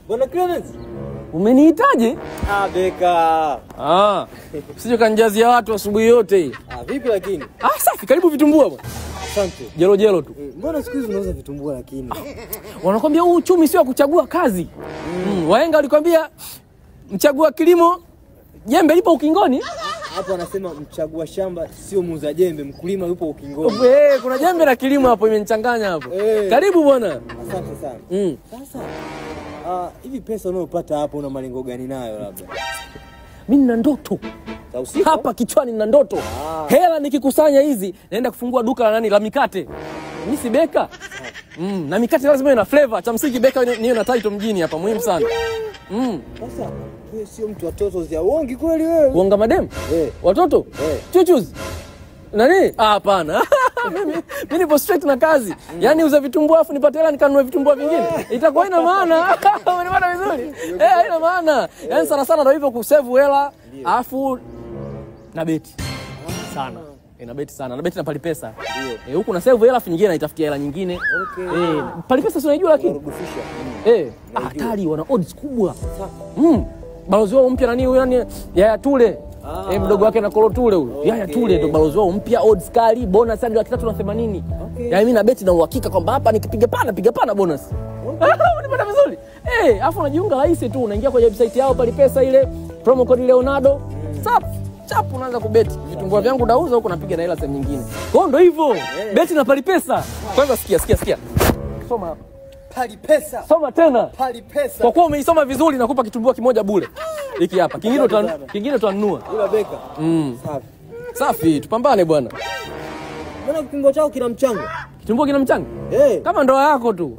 Bwana Clemens, umenihitaji? Beka. Usije kanjazia watu asubuhi yote hii. Vipi lakini? Safi, karibu vitumbua bwana. Asante. Jelo tu. Mbona siku hizi unauza vitumbua lakini? Wanakuambia huu uchumi sio kuchagua kazi. Wahenga walikwambia mchagua kilimo, jembe lipo ukingoni. Hapo anasema mchagua shamba sio muuza jembe, mkulima yupo ukingoni. Kuna jembe na kilimo hapo imenichanganya hapo. Karibu bwana. Asante sana. Sasa hivi pesa unayopata hapo una malengo gani nayo labda? Mimi nina ndoto. Hapa kichwani nina ndoto. Hela nikikusanya hizi naenda kufungua duka la la mikate. Mimi si beka. Na mikate lazima iwe na flavor. Cha msingi beka niwe na title mjini hapa, muhimu sana. Sasa wewe sio mtu wa toto za uongi kweli wewe? Uonga madem? Watoto? Chuchuzi. Nani? Hapana. Mimi nipo straight na kazi. Yaani uza vitumbua afu nipate hela nikanunue vitumbua vingine. Itakuwa ina maana. Unaniona vizuri? Haina maana. Yaani sana ndio hivyo kusave hela afu na beti. Sana. Na beti sana. Na beti na palipesa. Huku na save hela afu nyingine naitafutia hela nyingine. Palipesa si unajua lakini. Hatari, wana odds kubwa. Balozi wao mpya nani huyo, yani Yaya Tule. Mdogo wake na Kolo Tule huyo. Yaya Tule ndo balozi wao mpya, odds kali, bonus hadi 380. Yaani mimi na beti na uhakika kwamba hapa nikipiga pana bonus. Unapata vizuri? Afu unajiunga rahisi tu, unaingia kwenye website yao palipesa ile, promo code Leonardo. Chap unaanza kubeti. Vitumbua vyangu nauza huko napiga na hela sehemu nyingine. Kwa ndo hivyo. Beti na palipesa. Kwanza sikia. Soma hapa. Palipesa. Soma tena. Palipesa. Kwa kuwa umeisoma vizuri nakupa kitumbua kimoja bure. Hiki hapa. Kingine tutanunua. Ila beka. Safi, tupambane bwana. Mbona kitumbua chao kina mchango? Kitumbua kina mchango? Kama ndoa yako tu.